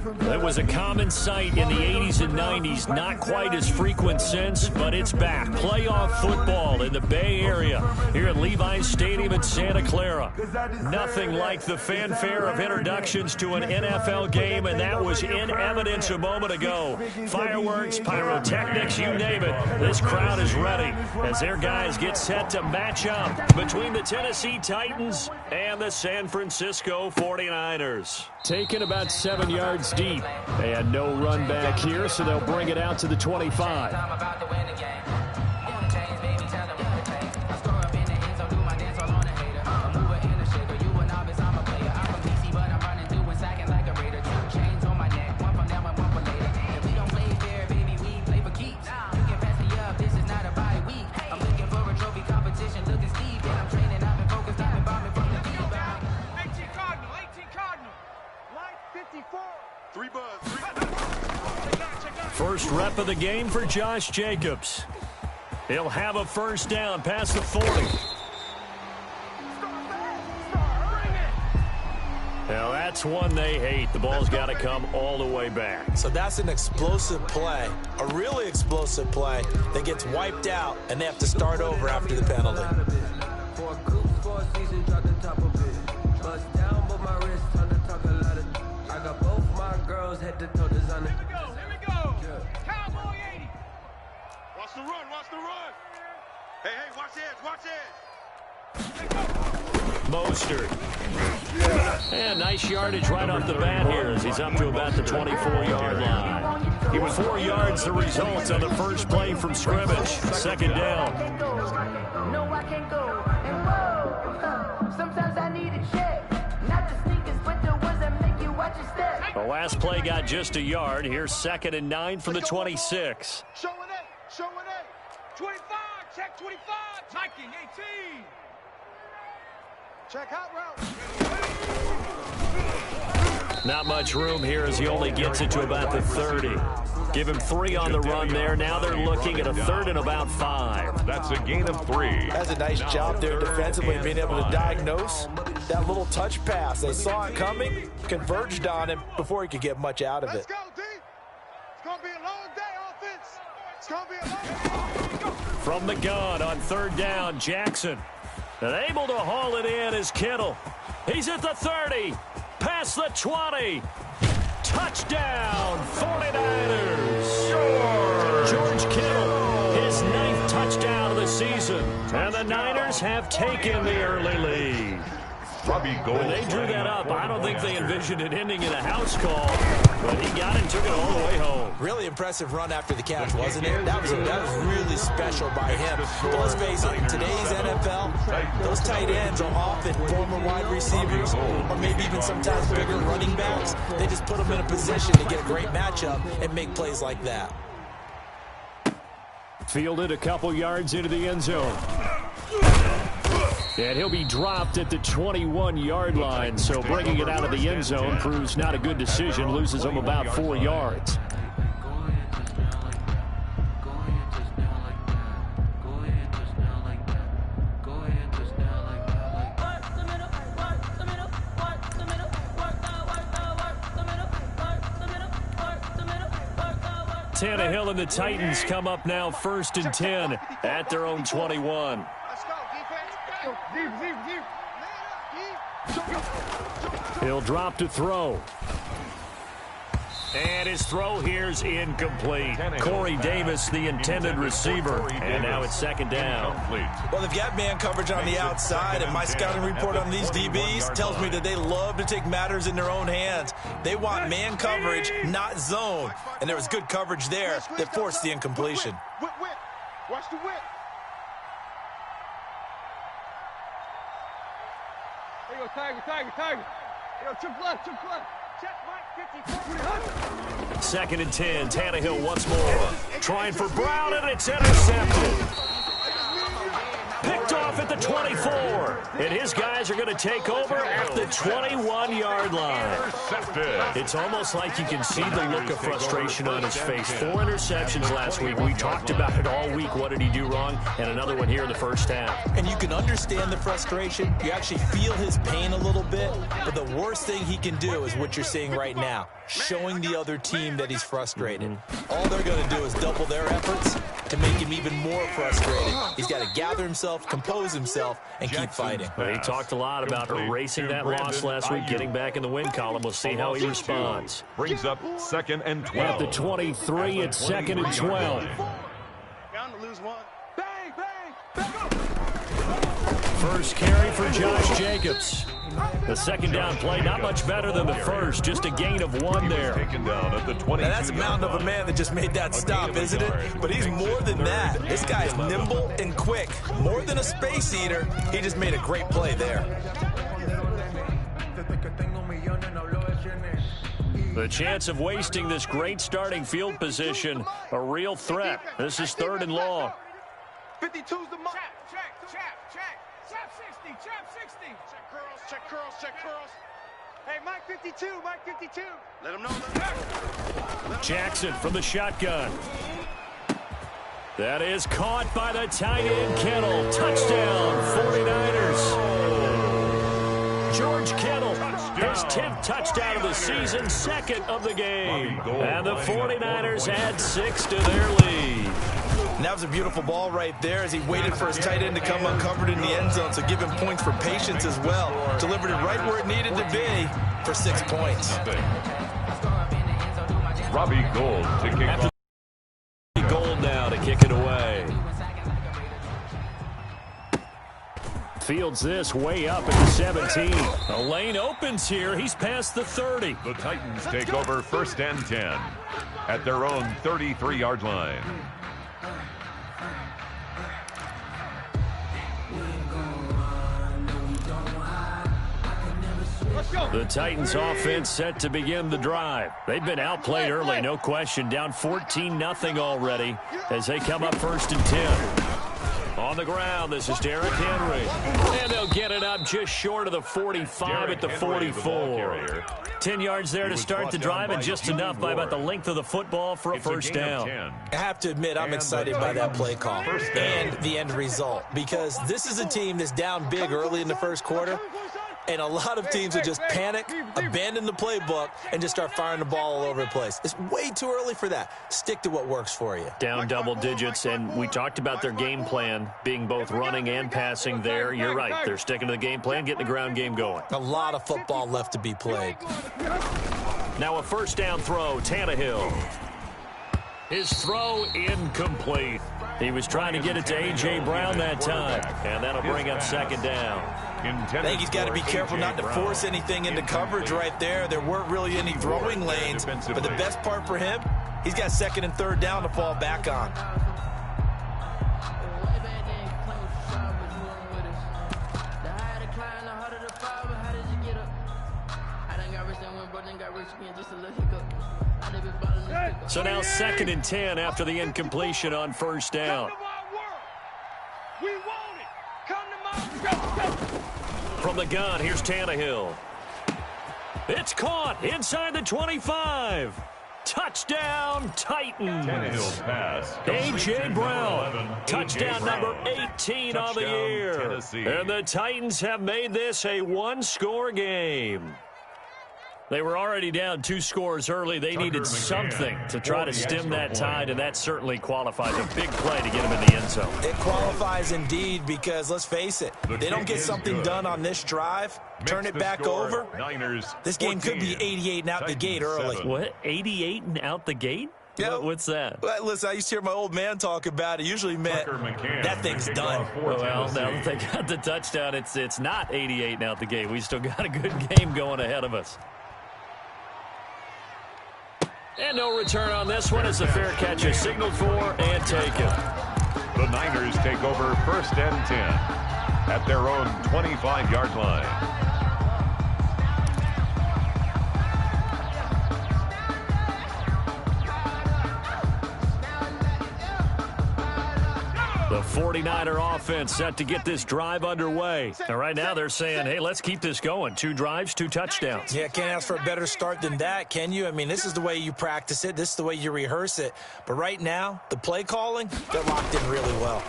It was a common sight in the 80s and 90s, not quite as frequent since, but it's back. Playoff football in the Bay Area here at Levi's Stadium in Santa Clara. Nothing like the fanfare of introductions to an NFL game, and that was in evidence a moment ago. Fireworks, pyrotechnics, you name it. This crowd is ready as their guys get set to match up between the Tennessee Titans and the San Francisco 49ers. Taken about 7 yards deep, and no run back here, so they'll bring it out to the 25. First rep of the game for Josh Jacobs. He'll have a first down past the 40. Now that's one they hate. The ball's got to come all the way back. So that's an explosive play, a really explosive play that gets wiped out, and they have to start over after the penalty. Head to toe designer. Here we go. Cowboy 80. Watch the run. Hey, watch this. Mostert. And nice yardage right off the bat here as he's up to about the 24-yard line. He was 4 yards the result on the first play from scrimmage. Second down. No, I can't go. And whoa, sometimes I need a check. Not the sneakers, but the ones that make you watch your step. The last play got just a yard. Here's 2nd and 9 from the 26. Showing 25, check 25. Checking 18. Check out route. Not much room here as he only gets it to about the 30. Give him 3 on the run there. Now they're looking at a 3rd and about 5. That's a gain of 3. That's a nice job there defensively, being able to diagnose that little touch pass. They saw it coming, converged on him before he could get much out of it. Let's go, D. It's going to be a long day, offense. It's going to be a long day. From the gun on 3rd down, Jackson. And able to haul it in is Kittle. He's at the 30. Past the 20. Touchdown, 49ers. George Kittle, his 9th touchdown of the season. And the Niners have taken the early lead. When they drew that up, I don't think they envisioned it ending in a house call, but he got it and took it all the way home. Really impressive run after the catch, wasn't it? That was really special by him. But let's face it, in today's NFL, those tight ends are often former wide receivers, or maybe even sometimes bigger running backs. They just put them in a position to get a great matchup and make plays like that. Fielded a couple yards into the end zone. And he'll be dropped at the 21-yard line, so bringing it out of the end zone proves not a good decision, loses him about 4 yards. Tannehill and the Titans come up now 1st and 10 at their own 21. He'll drop to throw. And his throw here's incomplete. Corey Davis, the intended receiver. And now it's 2nd down. Well, they've got man coverage on the outside, and my scouting report on these DBs tells me that they love to take matters in their own hands. They want man coverage, not zone. And there was good coverage there that forced the incompletion. Whip. Watch the whip. There you go, Tiger. Yo, trip left. Check Mike 54. 2nd and 10. Tannehill once more. Trying for Brown, and it's intercepted. Picked off off at the 24. And his guys are going to take over at the 21-yard line. It's almost like you can see the look of frustration on his face. 4 interceptions last week. We talked about it all week. What did he do wrong? And another one here in the first half. And you can understand the frustration. You actually feel his pain a little bit. But the worst thing he can do is what you're seeing right now, showing the other team that he's frustrated. All they're going to do is double their efforts to make him even more frustrated. He's got to gather himself, compose himself, and keep fighting. He talked a lot about erasing that loss last week, getting back in the win column. We'll see how he responds. Brings up 2nd and 12. At the 23, it's 2nd and 12. Bound to lose one. Bang, bang, bang. First carry for Josh Jacobs. The second down play, not much better than the first, just a gain of 1 there. Taken down at the 22. Now that's a mountain of a man that just made that stop, isn't it? But he's more than that. This guy's nimble and quick. More than a space eater, he just made a great play there. The chance of wasting this great starting field position, a real threat. This is 3rd and long. 52's the mark. Chap 60, chap 60. Check curls, check curls, check curls. Hey, Mike 52, Mike 52. Let him know. Jackson from the shotgun. That is caught by the tight end, Kittle. Touchdown, 49ers. George Kittle, his 10th touchdown of the season, 2nd of the game. And the 49ers add 6 to their lead. And that was a beautiful ball right there as he waited for his tight end to come uncovered in the end zone, so give him points for patience as well. Delivered it right where it needed to be for 6 points. Robbie Gould to kick off. Gold now to kick it away. Fields this way up at the 17. A lane opens here. He's past the 30. The Titans take over 1st and 10 at their own 33-yard line. The Titans offense set to begin the drive. They've been outplayed early, no question. Down 14-0 already as they come up 1st and 10. On the ground, this is Derrick Henry. And they'll get it up just short of the 45 at the 44. 10 yards there to start the drive, and just enough by about the length of the football for a first down. I have to admit, I'm excited by that play call and the end result, because this is a team that's down big early in the first quarter. And a lot of teams will just panic, abandon the playbook, and just start firing the ball all over the place. It's way too early for that. Stick to what works for you. Down double digits, and we talked about their game plan being both running and passing there. You're right. They're sticking to the game plan, getting the ground game going. A lot of football left to be played. Now a first down throw, Tannehill. His throw incomplete. He was trying to get it to A.J. Brown that time, and that'll bring up 2nd down. I think he's got to be careful not to force anything into coverage right there. There weren't really any throwing lanes, but the best part for him, he's got 2nd and 3rd down to fall back on. So now 2nd and 10 after the incompletion on first down. We want it. Come to my go. From the gun, here's Tannehill. It's caught inside the 25. Touchdown, Titans. Tannehill's pass. A.J. Brown, touchdown number 18 on the year. Tennessee. And the Titans have made this a one-score game. They were already down 2 scores early. They needed something to try to stem that tide, and that certainly qualifies. A big play to get them in the end zone. It qualifies indeed because, let's face it, they don't get something done on this drive, turn it back over, this game could be 88 and out the gate early. What, 88 and out the gate? Yeah. What's that? Well, listen, I used to hear my old man talk about it. Usually meant that thing's done. Well, now that they got the touchdown, it's not 88 and out the gate. We still got a good game going ahead of us. And no return on this one as a fair catch is signaled for and taken. The Niners take over 1st and 10 at their own 25-yard line. The 49er offense set to get this drive underway. And right now they're saying, hey, let's keep this going. 2 drives, 2 touchdowns. Yeah, can't ask for a better start than that, can you? I mean, this is the way you practice it. This is the way you rehearse it. But right now, the play calling, they're locked in really well.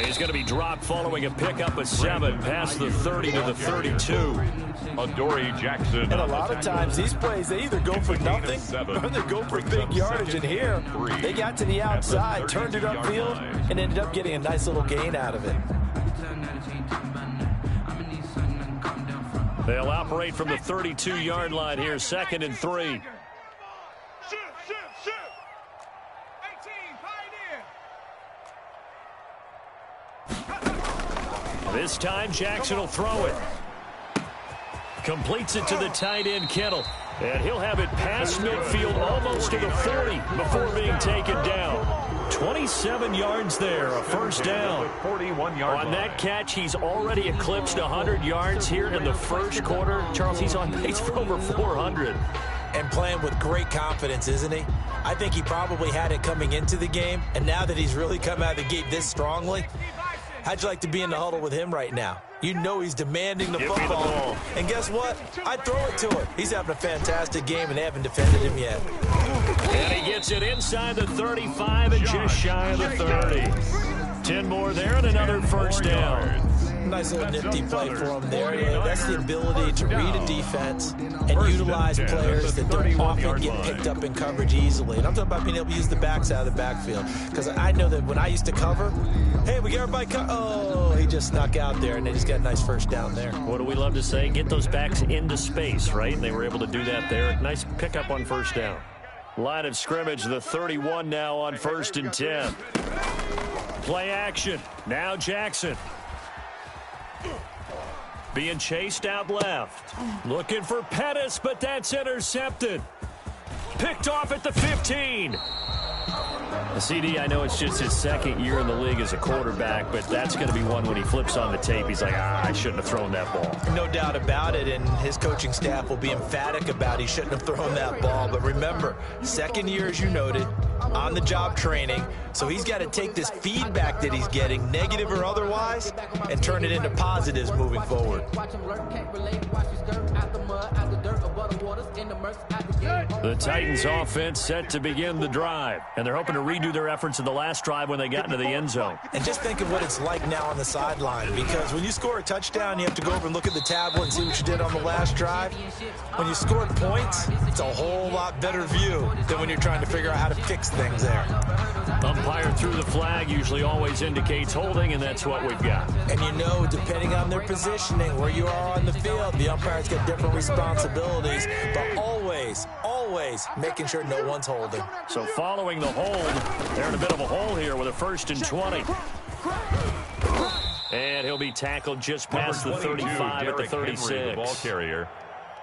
He's going to be dropped following a pickup of 7 past the 30 to the 32. Adoree Jackson. And a lot of times these plays, they either go for nothing or they go for big yardage. And here, they got to the outside, turned it upfield, and ended up getting a nice little gain out of it. They'll operate from the 32-yard line here, 2nd and 3. This time, Jackson will throw it. Completes it to the tight end, Kittle. And he'll have it past midfield, almost to the 40, before being taken down. 27 yards there, a first down. 41-yard On that catch, he's already eclipsed 100 yards here in the first quarter. Charles, he's on pace for over 400. And playing with great confidence, isn't he? I think he probably had it coming into the game, and now that he's really come out of the gate this strongly, how'd you like to be in the huddle with him right now? You know he's demanding the football. And guess what? I'd throw it to him. He's having a fantastic game, and they haven't defended him yet. And he gets it inside the 35 and just shy of the 30. 10 more there and another first down. Nice little nifty play for him there. Yeah, that's the ability to read a defense and utilize players that don't often get picked up in coverage easily. And I'm talking about being able to use the backs out of the backfield. Because I know that when I used to cover, hey, we got everybody oh, he just snuck out there, and they just got a nice first down there. What do we love to say? Get those backs into space, right? And they were able to do that there. Nice pickup on first down. Line of scrimmage, the 31 now on 1st and 10. Play action. Now Jackson. Being chased out left. Looking for Pettis, but that's intercepted. Picked off at the 15. CD, I know it's just his 2nd year in the league as a quarterback, but that's going to be one when he flips on the tape. He's like, I shouldn't have thrown that ball. No doubt about it, and his coaching staff will be emphatic about he shouldn't have thrown that ball. But remember, 2nd year, as you noted, on-the-job training, so he's got to take this feedback that he's getting, negative or otherwise, and turn it into positives moving forward. The Titans offense set to begin the drive, and they're hoping to redo their efforts in the last drive when they got into the end zone. And just think of what it's like now on the sideline, because when you score a touchdown, you have to go over and look at the tablet and see what you did on the last drive. When you scored points, it's a whole lot better view than when you're trying to figure out how to fix things there. Umpire threw the flag, usually always indicates holding, and that's what we've got. And you know, depending on their positioning, where you are on the field, the umpire's got different responsibilities, but always making sure no one's holding. So following the hold, they're in a bit of a hole here with a 1st and 20. And he'll be tackled just past the 35 at the 36. Henry, the ball carrier.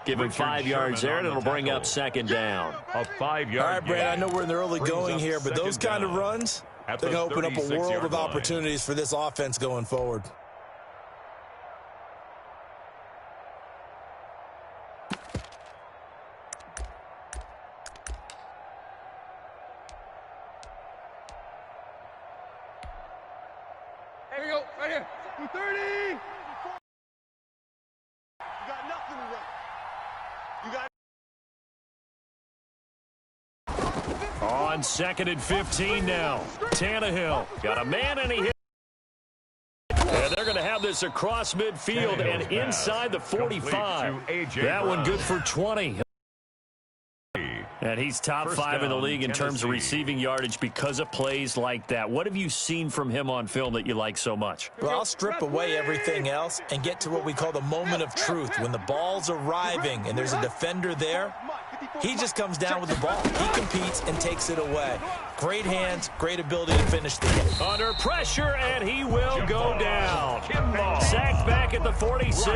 Give him 5 yards there, and it'll bring up 2nd down. A 5-yard All right, Brad, I know we're in the early going here, but those kind of runs, they're going to open up a world of opportunities for this offense going forward. Here we go, right here. 230. You got nothing to run. You got. On 2nd and 15 now. Tannehill got a man, and he hit. And they're going to have this across midfield and inside the 45. That one good for 20. And he's top 5 in the league in terms of receiving yardage because of plays like that. What have you seen from him on film that you like so much? Well, I'll strip away everything else and get to what we call the moment of truth. When the ball's arriving and there's a defender there, he just comes down with the ball. He competes and takes it away. Great hands, great ability to finish the game. Under pressure, and he will go down. Sacked back at the 46.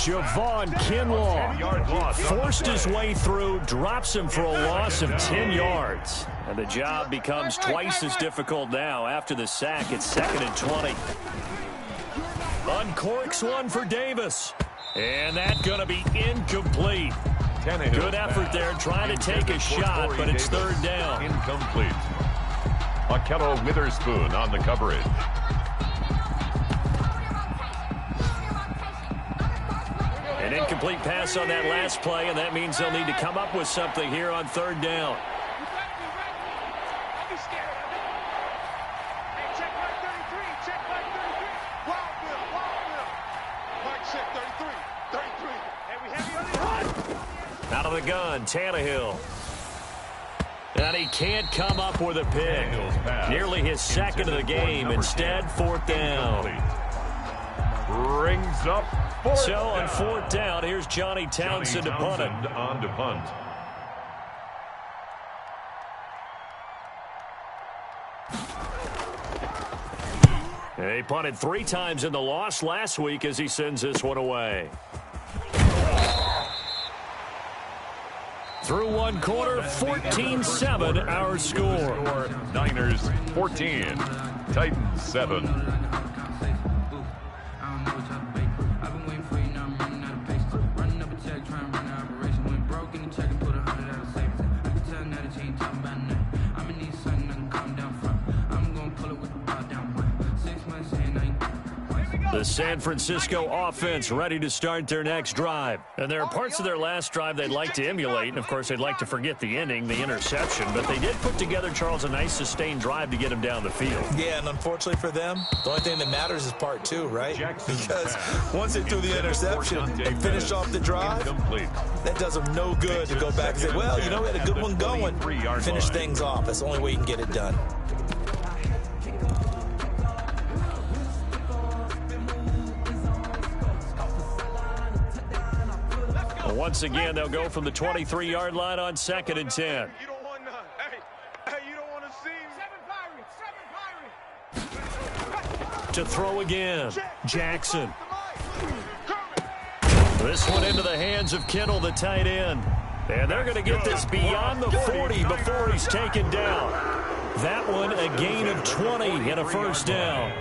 Javon Kinlaw forced his way through, drops him for a loss of 10 yards. And the job becomes twice as difficult now after the sack. It's 2nd and 20. Uncorks one for Davis. And that's going to be incomplete. Good effort there, trying to take a shot, but it's third down. Incomplete. Akello Witherspoon on the coverage. An incomplete pass on that last play, and that means they'll need to come up with something here on third down. Out of the gun, Tannehill. And he can't come up with a pick. Nearly his second of the game. Instead, fourth down. Brings up fourth So down. on fourth down, here's Johnny Townsend to punt it. On to punt. He punted 3 times in the loss last week as he sends this one away. Through one quarter, 14-7 our score. Niners 14, Titans 7. The San Francisco offense ready to start their next drive. And there are parts of their last drive they'd like to emulate. And, of course, they'd like to forget the ending, the interception. But they did put together, Charles, a nice sustained drive to get him down the field. Yeah, and unfortunately for them, the only thing that matters is part 2, right? Because once they threw the interception and finished off the drive, that does them no good to go back and say, well, you know, we had a good one going. Finish things off. That's the only way you can get it done. Once again, they'll go from the 23-yard line on 2nd and 10. You don't want none. Hey, you don't want to see. Seven Pirates. To throw again, Jackson. This one into the hands of Kittle, the tight end. And they're going to get this beyond the 40 before he's taken down. That one a gain of 20 and a first down.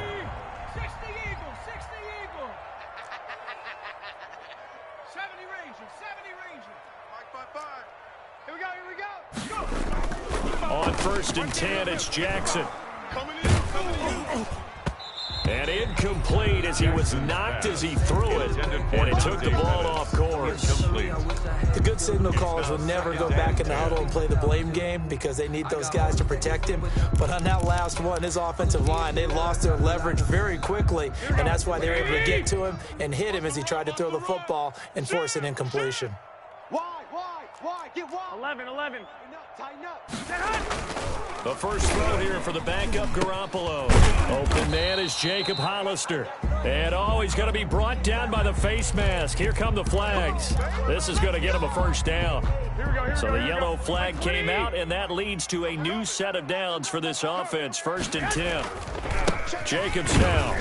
On 1st and 10, it's Jackson. And incomplete as he was knocked as he threw it, and it took the ball off course. The good signal callers will never go back in the huddle and play the blame game because they need those guys to protect him. But on that last one, his offensive line, they lost their leverage very quickly, and that's why they were able to get to him and hit him as he tried to throw the football and force an incompletion. Why? Get wide. 11. Tighten up. The first throw here for the backup Garoppolo. Open man is Jacob Hollister. And he's going to be brought down by the face mask. Here come the flags. This is going to get him a first down. So the yellow flag came out, and that leads to a new set of downs for this offense. 1st and 10. Jacobs now.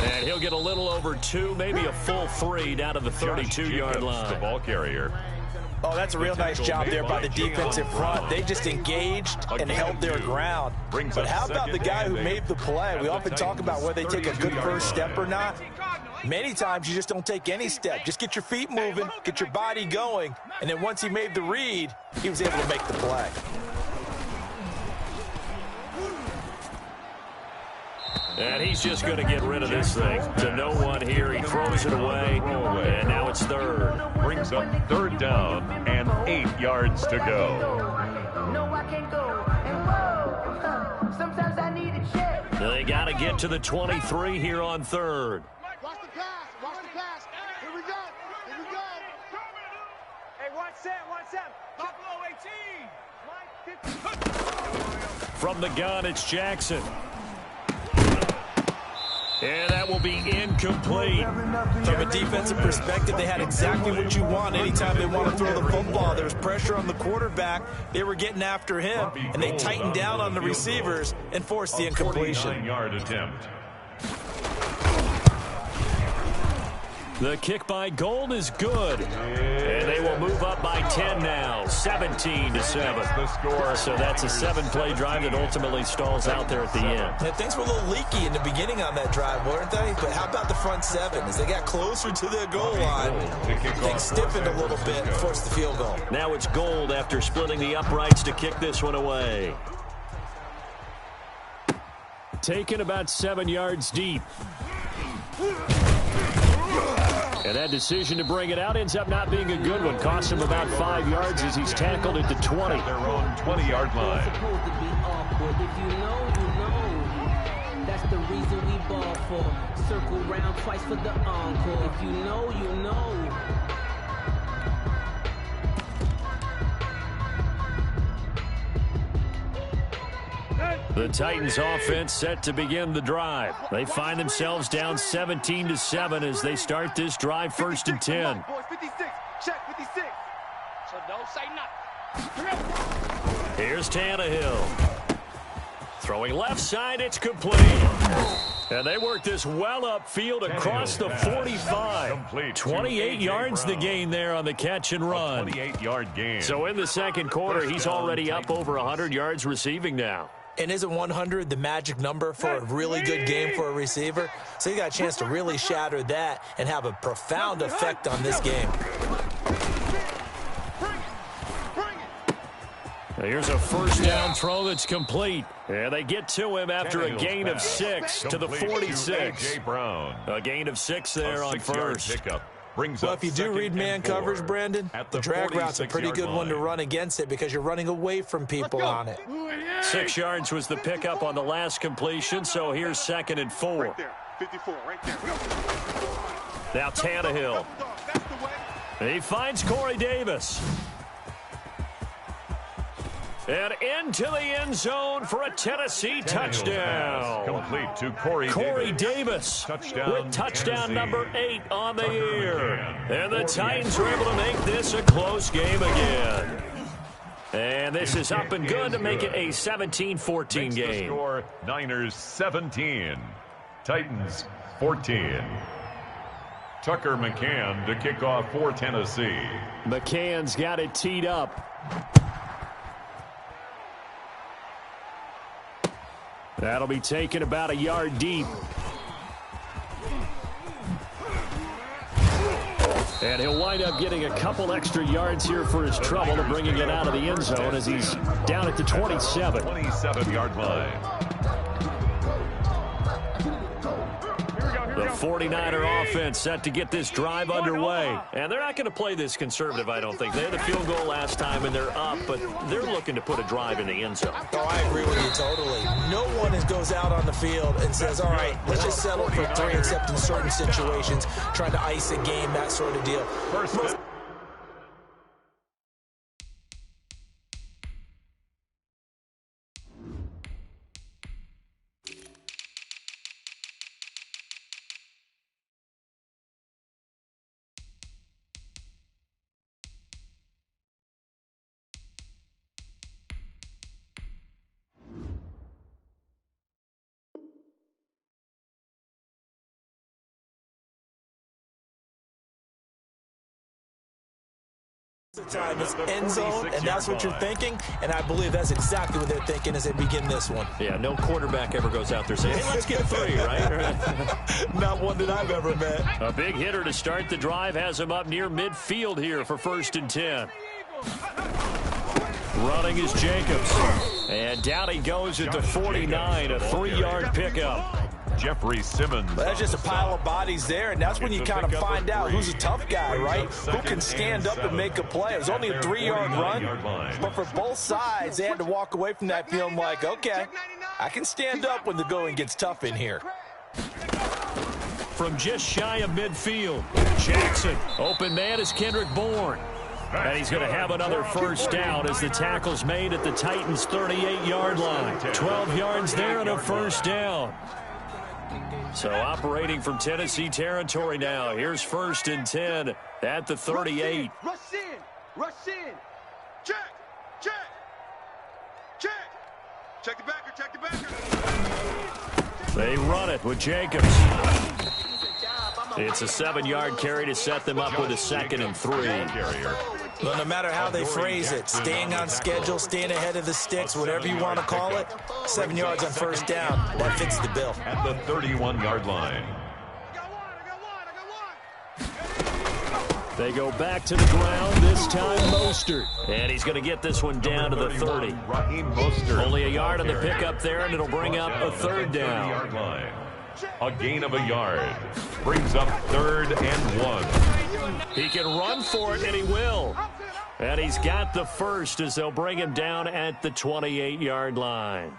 And he'll get a little over 2, maybe a full 3 down to the 32-yard line. The ball carrier. Oh, that's a real nice job there by the defensive front. They just engaged and held their ground. But how about the guy who made the play? We often talk about whether they take a good first step or not. Many times you just don't take any step. Just get your feet moving, get your body going, and then once he made the read, he was able to make the play. And he's just going to get rid of this thing. To no one here. He throws it away, and now it's 3rd. Brings up 3rd down and 8 yards to go. No, I can't go. And whoa, sometimes I need a check. They got to get to the 23 here on 3rd. Watch the pass. Here we go. Hey, watch that. Buffalo 18. From the gun, it's Jackson. And that will be incomplete. From a defensive perspective, they had exactly what you want anytime they want to throw the football. There was pressure on the quarterback. They were getting after him, and they tightened down on the receivers and forced the incompletion. 49-yard attempt. The kick by Gold is good. And they will move up by 10 now, 17-7. So that's a 7-play drive that ultimately stalls out there at the end. And things were a little leaky in the beginning on that drive, weren't they? But how about the front seven? As they got closer to the goal line, things stiffened a little bit and forced the field goal. Now it's Gold after splitting the uprights to kick this one away. Taken about 7 yards deep. And that decision to bring it out ends up not being a good one. Costs him about 5 yards as he's tackled at the 20. Their own 20-yard line. If you know, you know. That's the reason we ball for. Circle round twice for the encore. If you know, you know. The Titans offense set to begin the drive. They find themselves down 17-7 as they start this drive 1st and 10. 56. Check 56. So don't say nothing. Here's Tannehill. Throwing left side, it's complete. And they work this well upfield across the 45. 28 yards the gain there on the catch and run. 28-yard gain. So in the second quarter, he's already up over 100 yards receiving now. And isn't 100 the magic number for a really good game for a receiver? So you got a chance to really shatter that and have a profound effect on this game. Here's a first down throw that's complete. And they get to him after a gain of 6 to the 46. A gain of 6 there on first. Well, if you do read man coverage, Brandon, the drag route's a pretty good one to run against it because you're running away from people on it. 6 yards was the pickup on the last completion, so here's 2nd and 4. Right there. 54, right there. Now Tannehill. He finds Corey Davis. And into the end zone for a Tennessee touchdown. Complete to Corey Davis touchdown, with touchdown Tennessee. number 8 on the year. And the Titans were able to make this a close game again. And this is up and good to make it a 17-14 game. Score, Niners 17, Titans 14. Tucker McCann to kick off for Tennessee. McCann's got it teed up. That'll be taken about a yard deep. And he'll wind up getting a couple extra yards here for his trouble and bringing it out of the end zone as he's down at the 27. 27-yard line. The 49er offense set to get this drive underway. And they're not going to play this conservative, I don't think. They had a field goal last time, and they're up, but they're looking to put a drive in the end zone. Oh, I agree with you totally. No one goes out on the field and says, all right, let's just settle for 3, except in certain situations, trying to ice a game, that sort of deal. Most of the time it's end zone, and that's what you're thinking, and I believe that's exactly what they're thinking as they begin this one. Yeah, no quarterback ever goes out there saying, hey, let's get 3, right? Not one that I've ever met. A big hitter to start the drive has him up near midfield here for 1st and 10. Running is Jacobs. And down he goes at the 49, a 3-yard pickup. Jeffrey Simmons. Well, that's just a pile of bodies there, and that's when you kind of find out who's a tough guy, right? Who can stand up and make a play. It was only a 3-yard run, but for both sides, they had to walk away from that feeling like, okay, I can stand up when the going gets tough in here. From just shy of midfield, Jackson. Open man is Kendrick Bourne. And he's going to have another first down as the tackle's made at the Titans' 38-yard line. 12 yards there and a first down. So operating from Tennessee territory now. Here's 1st and 10 at the 38. Rush in. Rush in. Check. Check. Check. Check the backer. Check the backer. They run it with Jacobs. It's a 7-yard carry to set them up with a 2nd and 3. Well, no matter how they phrase it, staying on schedule, staying ahead of the sticks, whatever you want to call it, 7 yards on first down, that fits the bill. At the 31-yard line. They go back to the ground, this time Mostert. And he's going to get this one down to the 30. Only a yard on the pickup there, and it'll bring up a third down. A gain of a yard. Brings up 3rd and 1. He can run for it, and he will. And he's got the first as they'll bring him down at the 28-yard line.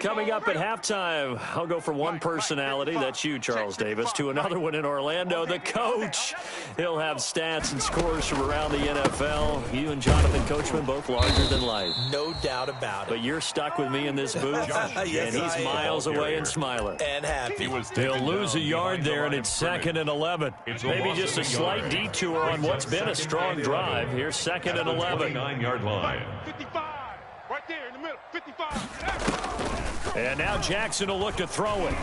Coming up at halftime, I'll go from one personality, that's you, Charles Davis, to another one in Orlando, the coach. He'll have stats and scores from around the NFL. You and Jonathan Coachman, both larger than life. No doubt about it. But you're stuck with me in this booth, Yes, and he's miles away and smiling. And happy. He'll lose a yard there, and it's 2nd and 11. Maybe just a slight detour on what's been a strong drive. Here's 2nd and 11. 29-yard line. 55. Right there in the middle. 55. And now Jackson will look to throw it.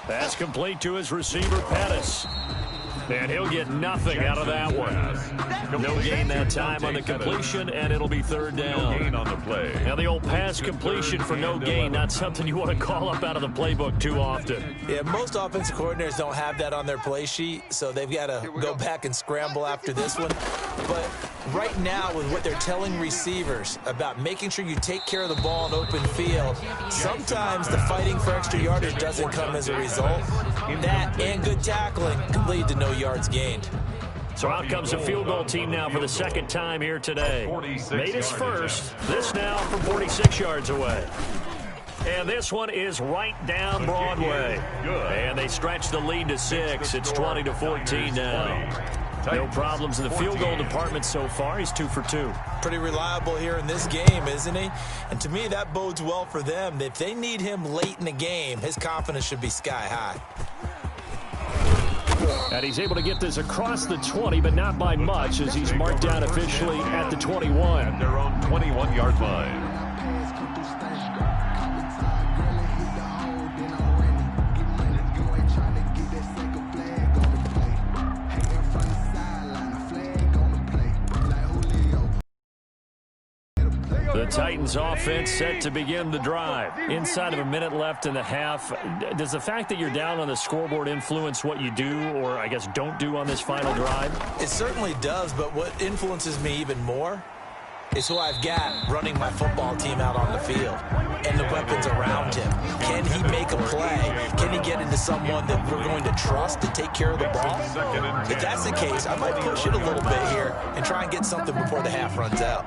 Pass complete to his receiver, Pettis. And he'll get nothing out of that one. No gain that time on the completion, and it'll be 3rd down. No gain on the play. Now the old pass completion for no gain, not something you want to call up out of the playbook too often. Yeah, most offensive coordinators don't have that on their play sheet, so they've got to go back and scramble after this one. But right now, with what they're telling receivers about making sure you take care of the ball in open field, sometimes the fighting for extra yardage doesn't come as a result. That and good tackling could lead to no yards gained. So out comes the field goal team now for the 2nd time here today. Made his first. This now from 46 yards away. And this one is right down Broadway. And they stretch the lead to 6. It's 20-14 now. No problems in the field goal department so far. He's 2 for 2. Pretty reliable here in this game, isn't he? And to me, that bodes well for them. If they need him late in the game, his confidence should be sky high. And he's able to get this across the 20, but not by much, as he's marked down officially at the 21. At their own 21-yard line. The Titans offense set to begin the drive. Inside of a minute left in the half. Does the fact that you're down on the scoreboard influence what you do, or I guess don't do on this final drive? It certainly does, but what influences me even more is who I've got running my football team out on the field and the weapons around him. Can he make a play? Can he get into someone that we're going to trust to take care of the ball? If that's the case, I might push it a little bit here and try and get something before the half runs out.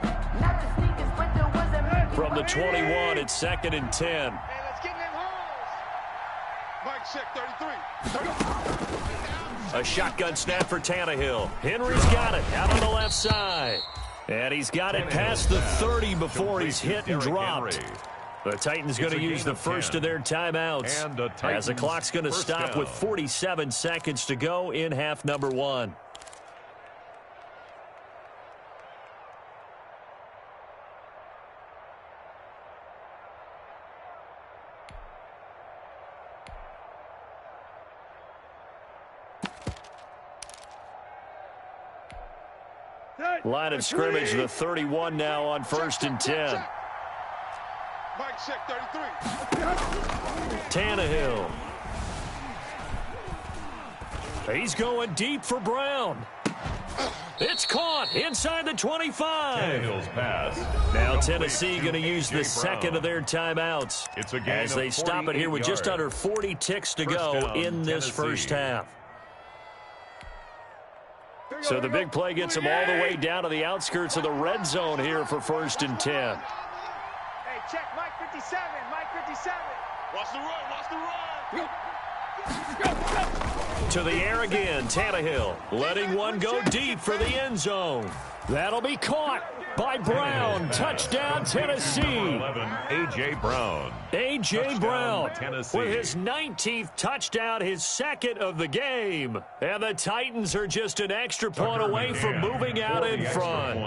From the 21, it's 2nd and 10. Hey, let's get in them holes. Mike check 33. A shotgun snap for Tannehill. Henry's got it out on the left side. And he's got it past the 30 before he's hit and dropped. The Titans going to use the first of their timeouts as the clock's going to stop with 47 seconds to go in half number 1. Line of scrimmage, the 31 now on 1st and 10. Mike check 33. Tannehill. He's going deep for Brown. It's caught inside the 25. Tannehill's pass. Now Tennessee going to use the second of their timeouts as they stop it here with just under 40 ticks to go in this first half. So the big play gets them all the way down to the outskirts of the red zone here for 1st and 10. Hey, check Mike 57. Mike 57. Watch the run. Watch the run. To the air again, Tannehill letting one go deep for the end zone. That'll be caught by Brown. Touchdown, Tennessee. 11, A.J. Brown. A.J. Brown Tennessee. with his 19th touchdown, his 2nd of the game. And the Titans are just an extra point away from moving out in front.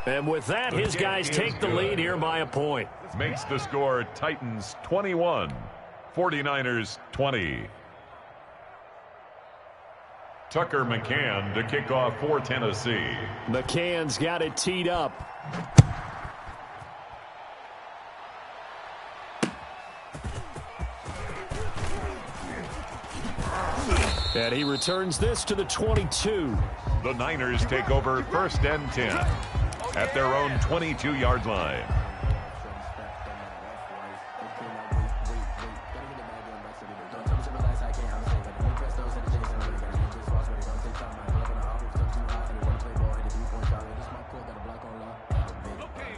And with that, his guys take the lead here by a point. Makes the score Titans 21, 49ers 20. Tucker McCann to kick off for Tennessee. McCann's got it teed up. And he returns this to the 22. The Niners take over 1st and 10 at their own 22-yard line.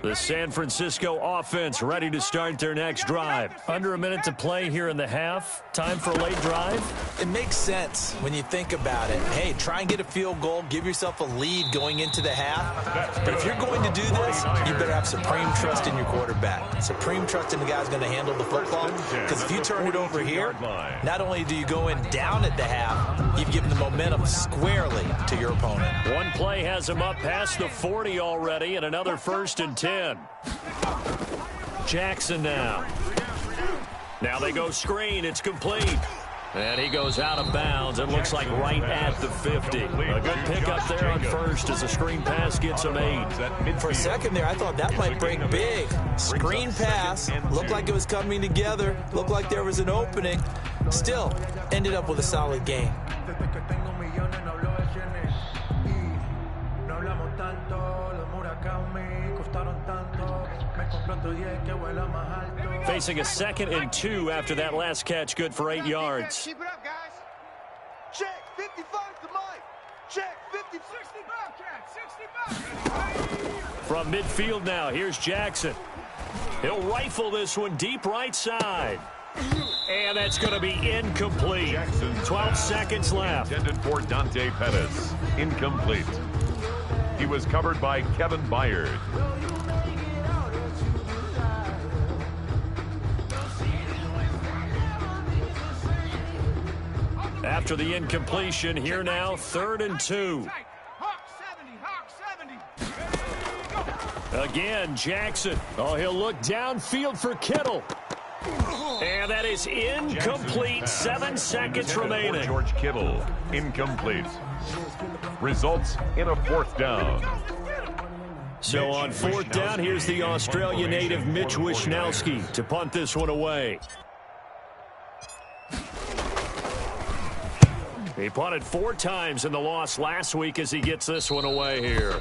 The San Francisco offense ready to start their next drive. Under a minute to play here in the half. Time for a late drive. It makes sense when you think about it. Hey, try and get a field goal. Give yourself a lead going into the half. But if you're going to do this, you better have supreme trust in your quarterback. Supreme trust in the guy who's going to handle the football. Because if you turn it over here, not only do you go in down at the half, you've given the momentum squarely to your opponent. One play has him up past the 40 already, and another 1st and 10. Jackson now. Now they go screen. It's complete. And he goes out of bounds. It looks like right at the 50. A good pickup there on 1st as the screen pass gets him 8. For a second there, I thought that might break big. Screen pass. Looked like it was coming together. Looked like there was an opening. Still, ended up with a solid game. Facing a 2nd and 2 after that last catch, good for 8 yards. Keep it up, guys. Check, 55 to Mike. Check, 50, 65, check, 65. From midfield now, here's Jackson. He'll rifle this one deep right side. And that's going to be incomplete. 12 seconds left. Intended for Dante Pettis. Incomplete. He was covered by Kevin Byard. After the incompletion, here now, 3rd and 2. Again, Jackson. Oh, he'll look downfield for Kittle. And that is incomplete. 7 seconds remaining. George Kittle, incomplete. Results in a 4th down. So on 4th down, here's the Australia native Mitch Wishnowsky to punt this one away. He punted 4 times in the loss last week as he gets this one away here.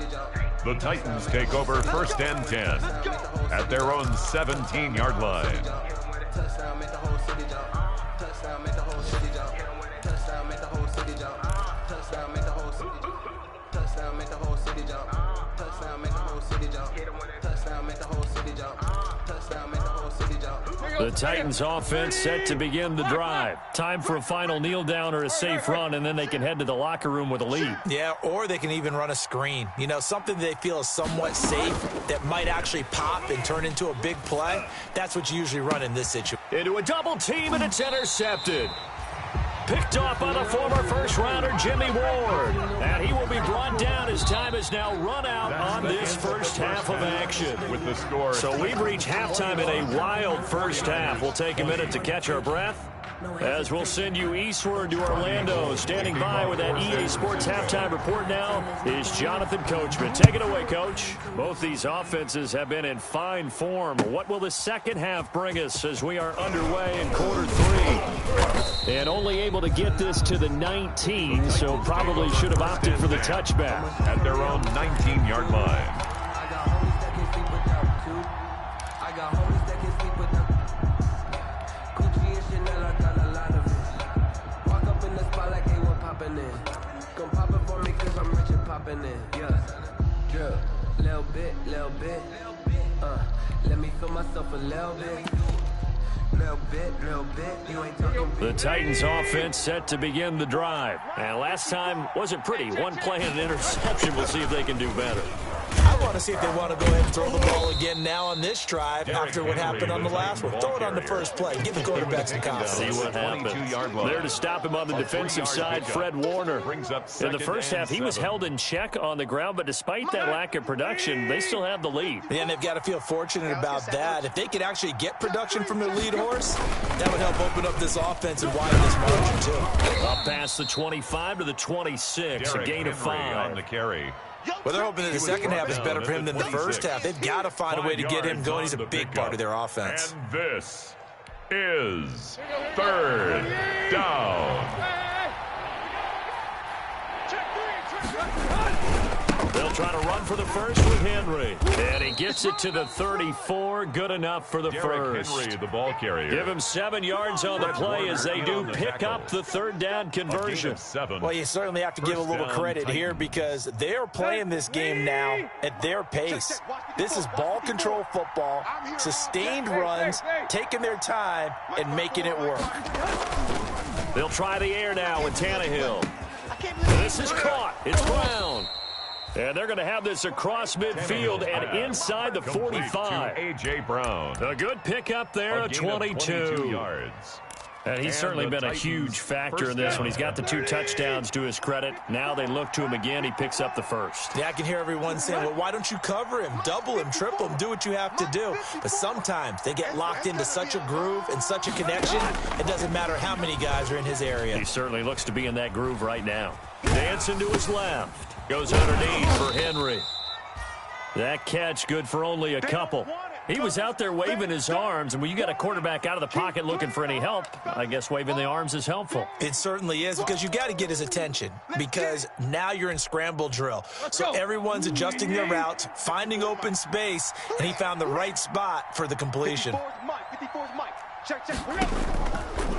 The Titans take over 1st and 10 at their own 17-yard line. Touchdown, make the whole city jump. Touchdown, make the whole city jump. Touchdown, make the whole city jump. Touchdown, make the whole city jump. Touchdown, make the whole city jump. Touchdown, make the whole city jump. Touchdown, make the whole city jump. Touchdown, make the whole city jump. The Titans offense set to begin the drive. Time for a final kneel down or a safe run, and then they can head to the locker room with a lead. Yeah, or they can even run a screen. You know, something they feel is somewhat safe that might actually pop and turn into a big play. That's what you usually run in this situation. Into a double team, and it's intercepted. Picked off by the former first-rounder Jimmy Ward. And he will be brought down as time is now run out on this first half of action. With the score. So we've reached halftime in a wild first half. We'll take a minute to catch our breath as we'll send you eastward to Orlando. Standing by with that EA Sports halftime report now is Jonathan Coachman. Take it away, Coach. Both these offenses have been in fine form. What will the second half bring us as we are underway in quarter 3? And only able to get this to the 19, so probably should have opted for the touchback. At their own 19-yard line. I got homies that can sleep with them. Gucci and Chanel, I got a lot of it. Walk up in the spot like they were popping in. Come pop it for me cause I'm rich and popping in. Yeah, drip, little bit. Let me feel myself a little bit. Little bit, you ain't talking. The Titans offense set to begin the drive. And last time wasn't pretty. One play and an interception. We'll see if they can do better. I want to see if they want to go ahead and throw the ball again now on this drive after what happened on the last one. Throw it on the first play. Give the quarterback some confidence. See what happens. There to stop him on the defensive side, Fred Warner. In the first half, he was held in check on the ground, but despite that lack of production, they still have the lead. Yeah, and they've got to feel fortunate about that. If they could actually get production from their lead horse, that would help open up this offense and widen this margin, too. Up past the 25 to the 26, a gain of 5. On the carry. Well, they're hoping that the second half is better for him than the first half. They've got to find a way to get him going. He's a big part of their offense. And this is third down. They'll try to run for the first with Henry. And he gets it to the 34. Good enough for the first. Henry, the ball carrier. Give him 7 yards on the play as they do pick up the third down conversion. Well, you certainly have to give a little credit here because they're playing this game now at their pace. This is ball control football, sustained runs, taking their time, and making it work. They'll try the air now with Tannehill. This is caught. It's Brown. And they're going to have this across midfield and inside the 45. A.J. Brown. A good pickup there at 22 yards. And he's certainly been a huge factor in this one. He's got the 2 touchdowns to his credit. Now they look to him again. He picks up the first. Yeah, I can hear everyone saying, well, why don't you cover him, double him, triple him, do what you have to do. But sometimes they get locked into such a groove and such a connection, it doesn't matter how many guys are in his area. He certainly looks to be in that groove right now. Dancing to his left. Goes underneath for Henry. That catch good for only a couple. He was out there waving his arms, and when you got a quarterback out of the pocket looking for any help, I guess waving the arms is helpful. It certainly is because you've got to get his attention because now you're in scramble drill. So everyone's adjusting their routes, finding open space, and he found the right spot for the completion.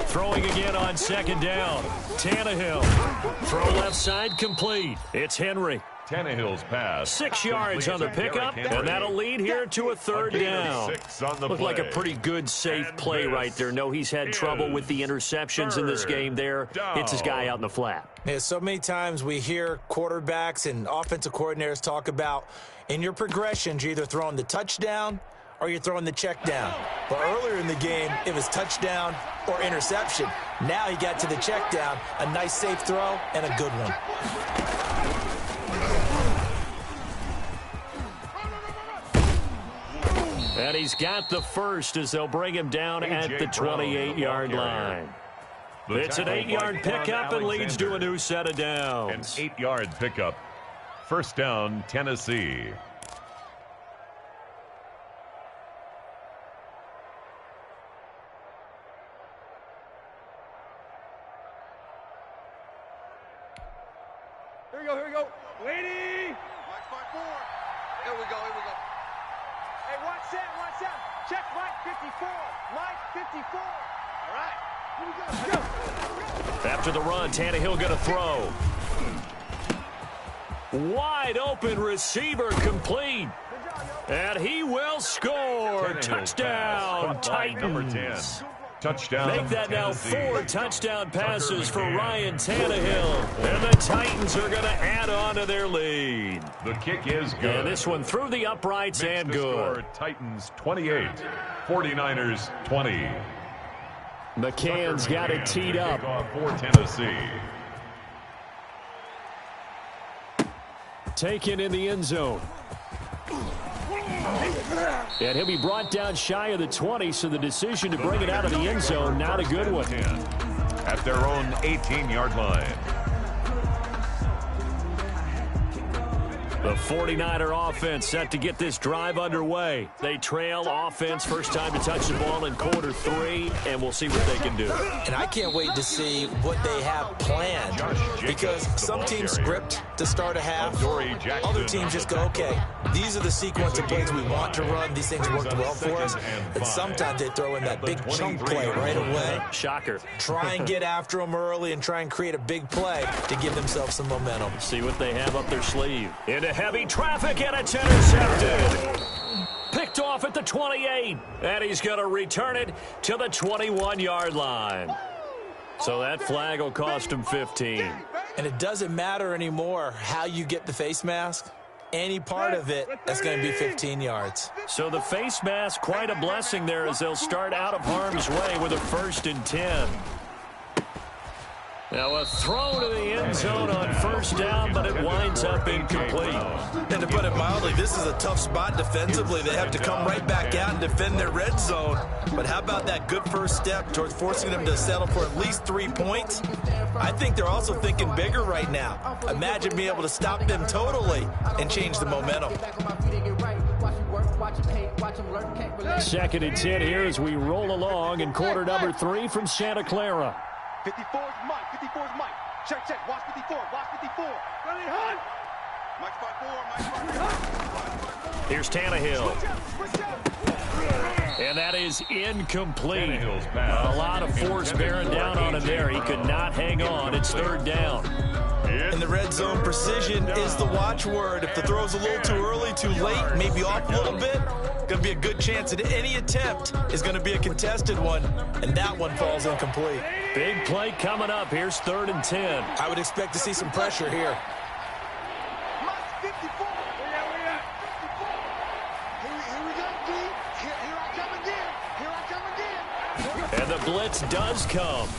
Throwing again on second down. Tannehill. Throw left side complete. It's Henry. Tannehill's pass. 6 yards on the pickup, and that'll lead here to a third down. Looked like a pretty good, safe play right there. No, he's had trouble with the interceptions in this game there. Hits his guy out in the flat. Yeah, so many times we hear quarterbacks and offensive coordinators talk about in your progressions, you're either throwing the touchdown or you're throwing the check down. But earlier in the game, it was touchdown or interception. Now he got to the check down, a nice safe throw, and a good one. And he's got the first as they'll bring him down at the 28-yard line. It's an 8-yard pickup and leads to a new set of downs. An 8-yard pickup. First down, Tennessee. Here we go. Lady! Mike 5-4. Here we go. Hey, watch that. Check Mike 54. Mike 54. All right. Here we go. Let's go. After the run, Tannehill going to throw. Wide open receiver complete. And he will score. Touchdown, Titans. Number 10. Touchdown. Make that now 4 touchdown passes for Ryan Tannehill. And the Titans are going to add on to their lead. The kick is good. And this one through the uprights Makes and the good. Score, Titans 28, 49ers 20. McCann's got it teed up. For Tennessee. Taken in the end zone. And he'll be brought down shy of the 20, so the decision to bring it out of the end zone, not a good one. At their own 18-yard line. The 49er offense set to get this drive underway. They trail offense first time to touch the ball in quarter 3, and we'll see what they can do. And I can't wait to see what they have planned because some teams script to start a half. Other teams just go, okay, these are the sequence of plays we want to run. These things worked well for us. And sometimes they throw in that big chunk play right away. Shocker. Try and get after them early and try and create a big play to give themselves some momentum. See what they have up their sleeve. Into heavy traffic, and it's intercepted. Picked off at the 28, and he's going to return it to the 21-yard line. So that flag will cost him 15. And it doesn't matter anymore how you get the face mask. any part of it, that's going to be 15 yards. So the face mask, quite a blessing there as they'll start out of harm's way with a 1st and 10. Now a throw to the end zone on 1st down, but it winds up incomplete. And to put it mildly, this is a tough spot defensively. They have to come right back out and defend their red zone. But how about that good first step towards forcing them to settle for at least 3 points? I think they're also thinking bigger right now. Imagine being able to stop them totally and change the momentum. 2nd and 10 here as we roll along in quarter number 3 from Santa Clara. 54 is Mike. 54 is Mike. Check, check. Watch 54. Watch 54. Ready, hunt. Mike's by 4. Mike's by 4. Here's Tannehill. And that is incomplete. A lot of force bearing down on him there. He could not hang on. It's 3rd down. In the red zone, precision is the watchword. If the throw's a little too early, too late, maybe off a little bit, going to be a good chance that any attempt is going to be a contested one, and that one falls incomplete. Big play coming up. Here's 3rd and 10. I would expect to see some pressure here. Mike 54. Where at? 54. Here we go, D. Here I come again. Here I come again. And the blitz does come.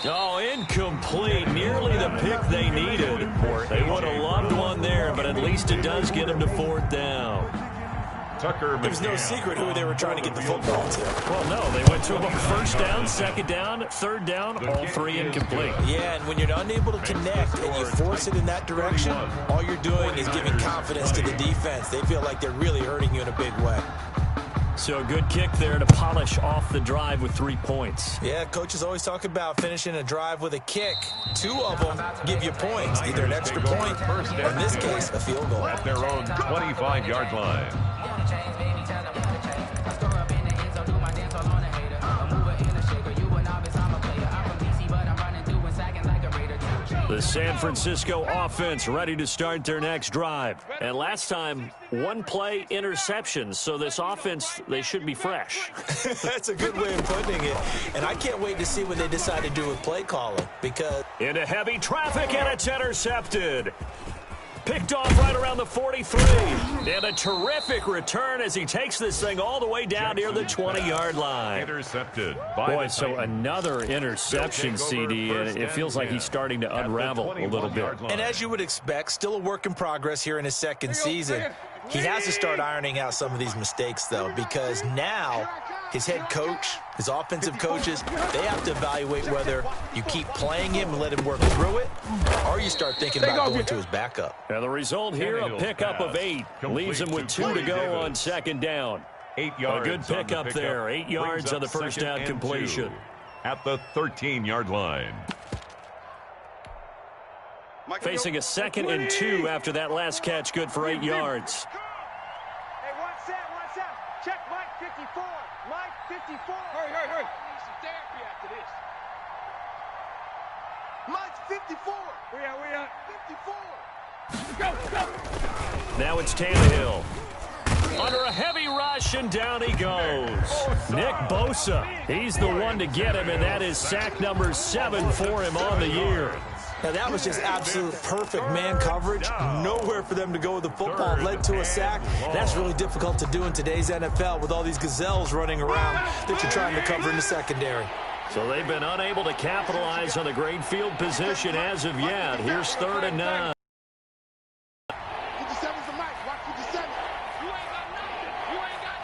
Oh, incomplete. Nearly the pick they needed. They would have loved one there, but at least it does get them to 4th down. There's no secret who they were trying to get the football to. Well, no, they went to them 1st down, 2nd down, 3rd down, all 3 incomplete. Yeah, and when you're unable to connect and you force it in that direction, all you're doing is giving confidence to the defense. They feel like they're really hurting you in a big way. So a good kick there to polish off the drive with 3 points. Yeah, coaches always talk about finishing a drive with a kick. 2 of them give you points, either an extra point or, in this case, a field goal. At their own 25-yard line. The San Francisco offense ready to start their next drive. And last time, 1 play interceptions. So this offense, they should be fresh. That's a good way of putting it. And I can't wait to see what they decide to do with play calling because... Into heavy traffic, and it's intercepted. Picked off right around the 43. And a terrific return as he takes this thing all the way down near the 20-yard line. Intercepted. Boy, so another interception, CD, and it feels like he's starting to unravel a little bit. And as you would expect, still a work in progress here in his 2nd season. He has to start ironing out some of these mistakes, though, because now his head coach, his offensive coaches, they have to evaluate whether you keep playing him and let him work through it, or you start thinking about going to his backup. Now the result here, a pickup of 8. Leaves him with 2 to go on 2nd down. 8 yards. A good pickup there. 8 yards on the 1st down completion. At the 13-yard line. Facing a 2nd and 2 after that last catch, good for 8 yards. Hey, watch that, watch that. Check Mike 54. Mike 54. Hurry. Need some therapy after this. Mike 54. We are 54. Go. Now it's Tannehill. Under a heavy rush, and down he goes. Nick Bosa, he's the one to get him, and that is sack number 7 for him on the year. Now, that was just absolute perfect man coverage. Nowhere for them to go with the football. Led to a sack. That's really difficult to do in today's NFL with all these gazelles running around that you're trying to cover in the secondary. So they've been unable to capitalize on the great field position as of yet. Here's 3rd and 9. 57's the Mike. Watch 57. You ain't got nothing. You ain't got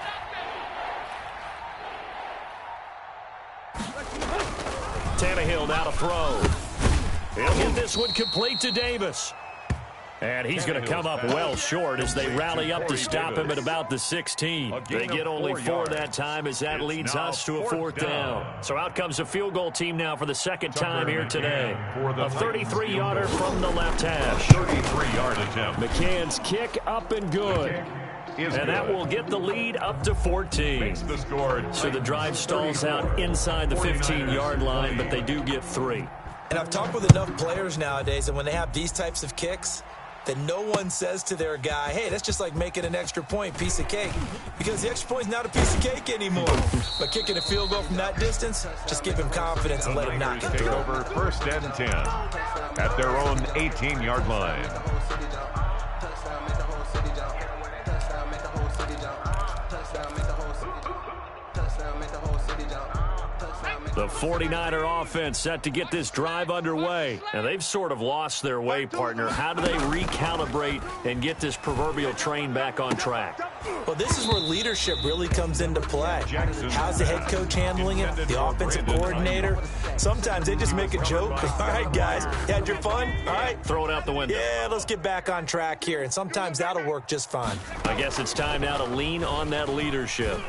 nothing. Tannehill now to throw. He'll get this one complete to Davis. And he's going to come up well short as they rally up to stop him at about the 16. They get only 4 that time as that leads us to a 4th down. So out comes a field goal team now for the 2nd time here today. A 33-yarder from the left hash. 33-yard attempt. McCann's kick up and good. And that will get the lead up to 14. So the drive stalls out inside the 15-yard line, but they do get 3. And I've talked with enough players nowadays, and when they have these types of kicks, that no one says to their guy, hey, that's just like making an extra point, piece of cake. Because the extra point is not a piece of cake anymore. But kicking a field goal from that distance, just give him confidence and let him knock it through. Over 1st and 10 at their own 18-yard line. The 49er offense set to get this drive underway. Now, they've sort of lost their way, partner. How do they recalibrate and get this proverbial train back on track? Well, this is where leadership really comes into play. How's the head coach handling it? The offensive coordinator? Sometimes they just make a joke. All right, guys, you had your fun? All right. Throw it out the window. Yeah, let's get back on track here, and sometimes that'll work just fine. I guess it's time now to lean on that leadership.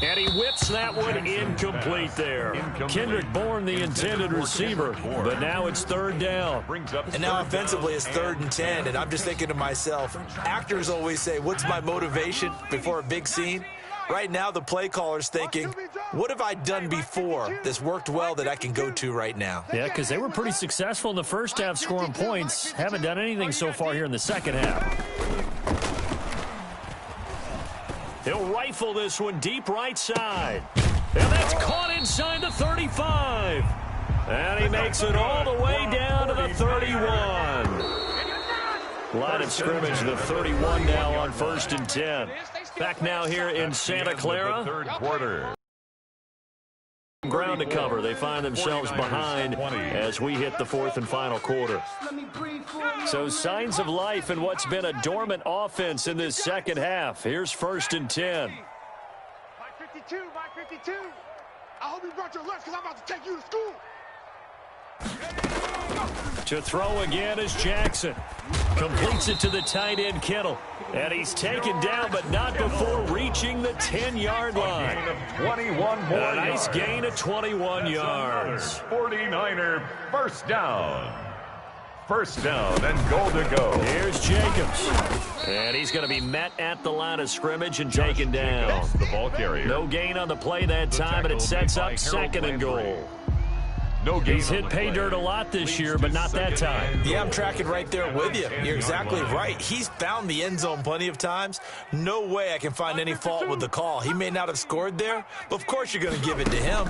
And he whips that one incomplete there. Kendrick Bourne, the intended receiver, but now it's third down. And now offensively it's 3rd and 10, and I'm just thinking to myself, actors always say, what's my motivation before a big scene? Right now the play caller's thinking, what have I done before that's worked well that I can go to right now? Yeah, because they were pretty successful in the first half scoring points. Haven't done anything so far here in the second half. He'll rifle this one deep right side. And that's caught inside the 35. And he makes it all the way down to the 31. Line of scrimmage, the 31 now on 1st and 10. Back now here in Santa Clara. Third quarter. Ground to cover. They find themselves behind as we hit the 4th and final quarter. So signs of life in what's been a dormant offense in this second half. Here's 1st and 10. Mike 52, Mike 52. I hope you brought your lunch because I'm about to take you to school. To throw again is Jackson. Completes it to the tight end Kittle. And he's taken down, but not before reaching the 10-yard line. Gain of 21 more A nice yards. gain of 21 yards. 49er first down. First down and goal to go. Here's Jacobs. And he's going to be met at the line of scrimmage and taken down. The ball carrier. No gain on the play that time, and it sets up 2nd and goal. No gain. He's hit pay dirt a lot this year, but not that time. Yeah, I'm tracking right there with you. You're exactly right. He's found the end zone plenty of times. No way I can find any fault with the call. He may not have scored there, but of course you're going to give it to him.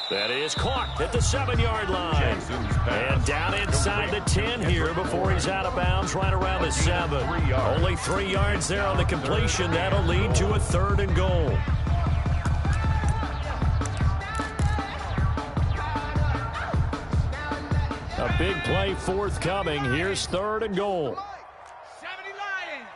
That is caught at the 7-yard line. And down inside the 10 here before he's out of bounds right around the 7. Only 3 yards there on the completion. That'll lead to a 3rd and goal. A big play forthcoming. Here's 3rd and goal. 70 Lions.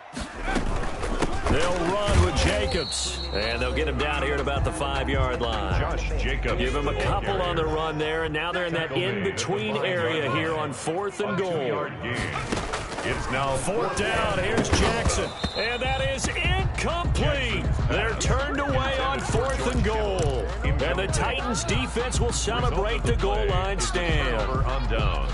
They'll run with Jacobs. And they'll get him down here at about the 5-yard line. Josh Jacobs. Give him a couple on the run there, and now they're in that in-between area here on 4th and goal. It's now 4th down. Here's Jackson. And that is incomplete. They're turned away on 4th and goal. And the Titans defense will celebrate the goal line stand. On downs.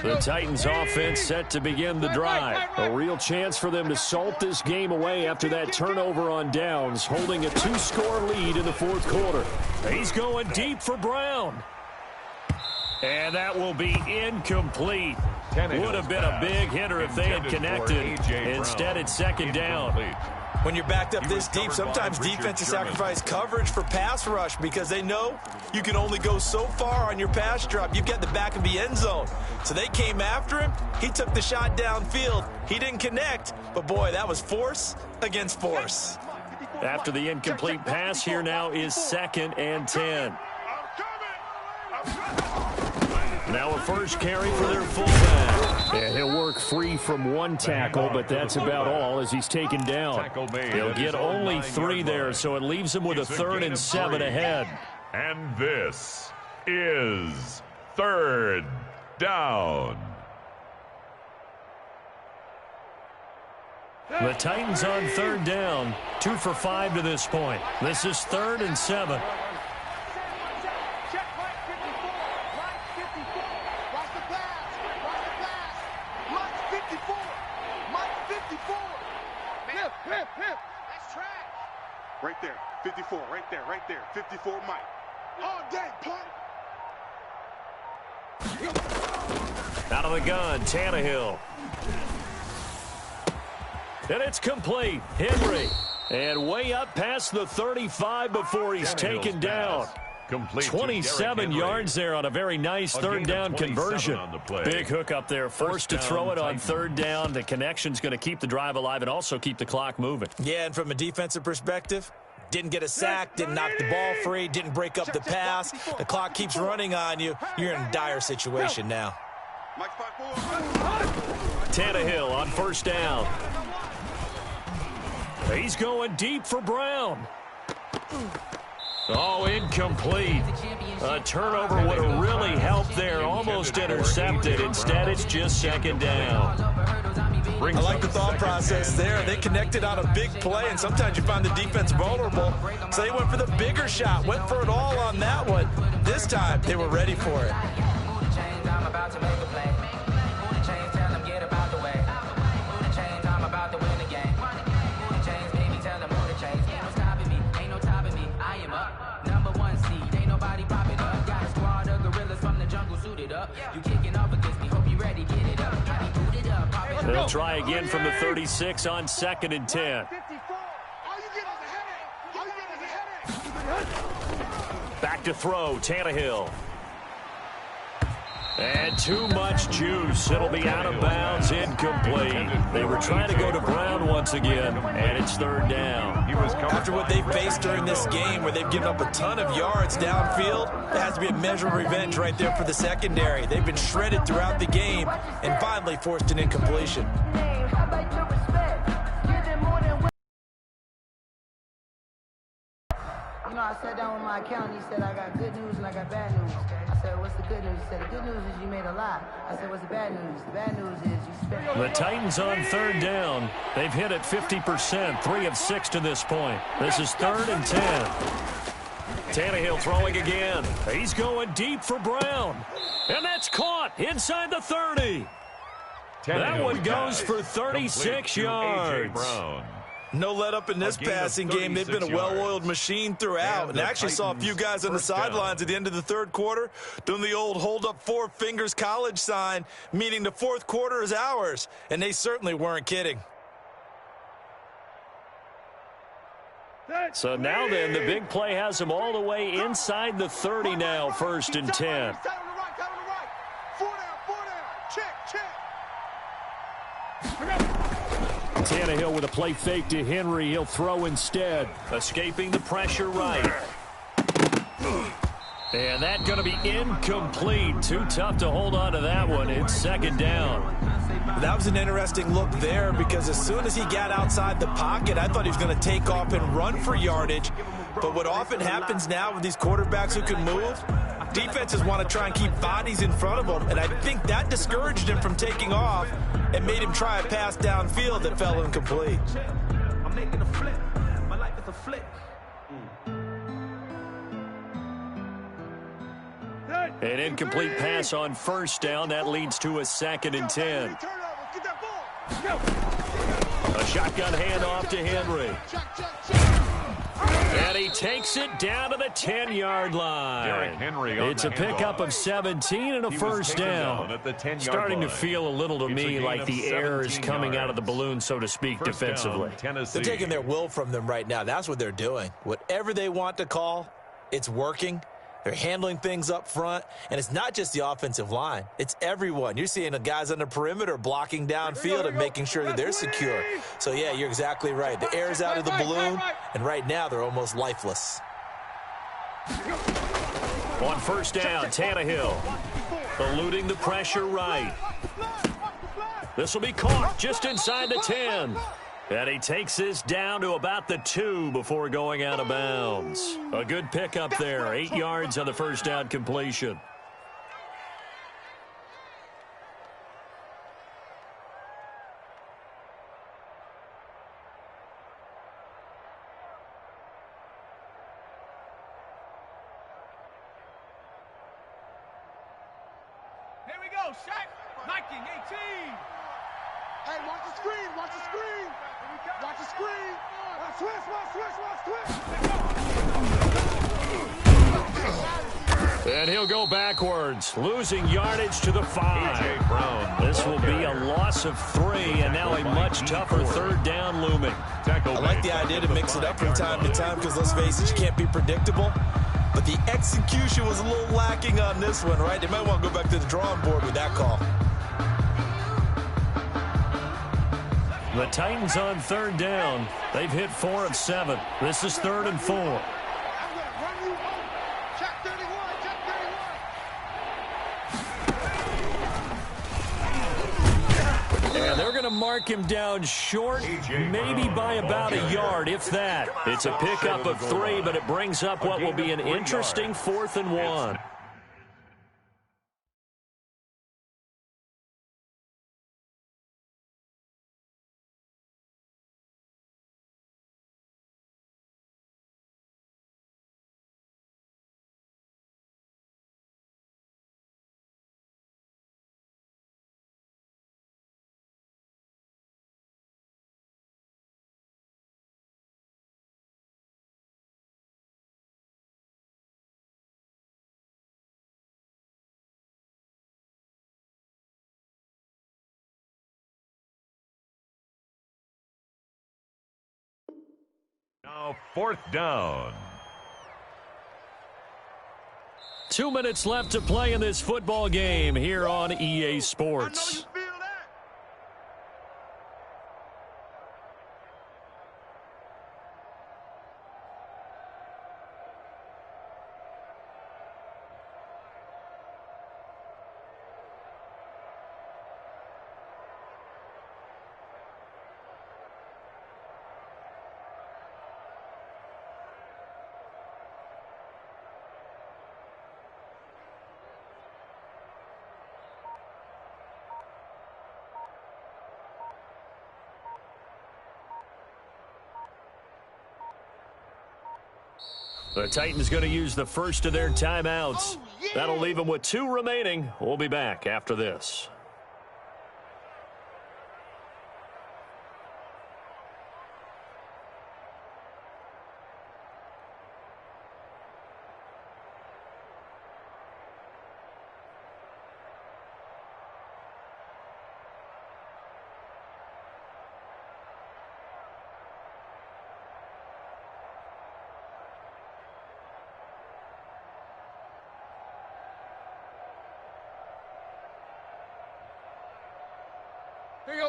The Titans offense set to begin the drive. A real chance for them to salt this game away after that turnover on downs, holding a 2-score lead in the 4th quarter. He's going deep for Brown. And that will be incomplete. Would have been a big hitter if they had connected. Instead, it's 2nd down. When you're backed up this deep, sometimes defenses sacrifice coverage for pass rush because they know you can only go so far on your pass drop. You've got the back of the end zone. So they came after him. He took the shot downfield. He didn't connect. But, boy, that was force against force. After the incomplete pass, here now is 2nd and 10. Now a first carry for their fullback. And he'll work free from 1 tackle, but that's about all as he's taken down. He'll get only 3 there, so it leaves him with a 3rd and 7 ahead. And this is 3rd down. The Titans on 3rd down, 2 for 5 to this point. This is 3rd and 7. Check Mike 54. Mike 54. Watch the pass. Watch the pass. Mike 54. Mike 54. Hip. That's trash. Right there. 54. Right there. 54 Mike. All day, punt. Out of the gun, Tannehill. And it's complete. Henry. And way up past the 35 before he's taken down. Complete 27 yards there on a very nice third down conversion. Big hook up there, forced to throw it on third down. The connection's going to keep the drive alive and also keep the clock moving. Yeah, and from a defensive perspective, didn't get a sack, didn't knock the ball free, didn't break up the pass. The clock keeps running on you. You're in a dire situation now. Tannehill on first down. He's going deep for Brown. Oh, incomplete. A turnover would have really helped there. Almost intercepted. Instead, it's just second down. I like the thought process there. They connected on a big play, and sometimes you find the defense vulnerable. So they went for the bigger shot, went for it all on that one. This time, they were ready for it. They'll try again from the 36 on 2nd and 10. Back to throw, Tannehill. And too much juice. It'll be out of bounds, incomplete. They were trying to go to Brown once again, and it's third down. After what they've faced during this game, where they've given up a ton of yards downfield, there has to be a measure of revenge right there for the secondary. They've been shredded throughout the game and finally forced an incompletion. You know, I sat down with my accountant. He said, I got good news and I got bad news. I said, what's the good news? He said, the good news is you made a lot. I said, what's the bad news? The bad news is you spent... The Titans on third down. They've hit it 50%, 3 of 6 to this point. This is 3rd and 10. Tannehill throwing again. He's going deep for Brown. And that's caught inside the 30. That one goes for 36 yards. No let up in this passing game. They've been a well-oiled machine throughout. And actually saw a few guys on the sidelines at the end of the third quarter doing the old hold up 4 fingers college sign, meaning the fourth quarter is ours. And they certainly weren't kidding. So now then, the big play has them all the way inside the 30 now, 1st and 10. Tannehill with a play fake to Henry. He'll throw instead. Escaping the pressure right. And that's going to be incomplete. Too tough to hold on to that one. It's 2nd down. That was an interesting look there because as soon as he got outside the pocket, I thought he was going to take off and run for yardage. But what often happens now with these quarterbacks who can move, defenses want to try and keep bodies in front of them. And I think that discouraged him from taking off and made him try a pass downfield that fell incomplete. I'm making a flip. My life is a flip. An incomplete pass on 1st down. That leads to a 2nd and 10. A shotgun handoff to Henry. And he takes it down to the 10-yard line. It's a pickup of 17 and a 1st down. Starting to feel a little to me like the air is coming out of the balloon, so to speak, defensively. They're taking their will from them right now. That's what they're doing. Whatever they want to call, it's working. They're handling things up front, and it's not just the offensive line. It's everyone. You're seeing the guys on the perimeter blocking downfield and making sure that they're secure. So, yeah, you're exactly right. The air is out of the balloon, and right now they're almost lifeless. On 1st down, Tannehill eluding the pressure right. This will be caught just inside the 10. And he takes this down to about the 2 before going out of bounds. A good pickup there, 8 yards on the 1st down completion. Here we go, Shaq. Nike 18. Hey, watch the screen, watch the screen. Watch the screen. Switch. And he'll go backwards, losing yardage to the 5. This will be a loss of 3, and now a much tougher 3rd down looming. I like the idea to mix it up from time to time because, let's face it, you can't be predictable. but the execution was a little lacking on this one, right? They might want to go back to the drawing board with that call. The Titans on third down. They've hit 4 of 7. This is 3rd and 4. I'm going to run you over. Check 31, check 31. And they're going to mark him down short, maybe by about a yard, if that. It's a pickup of 3, but it brings up what will be an interesting 4th and 1. Now 4th down. 2 minutes left to play in this football game here on EA Sports. The Titans going to use the first of their timeouts. That'll leave them with 2 remaining. We'll be back after this.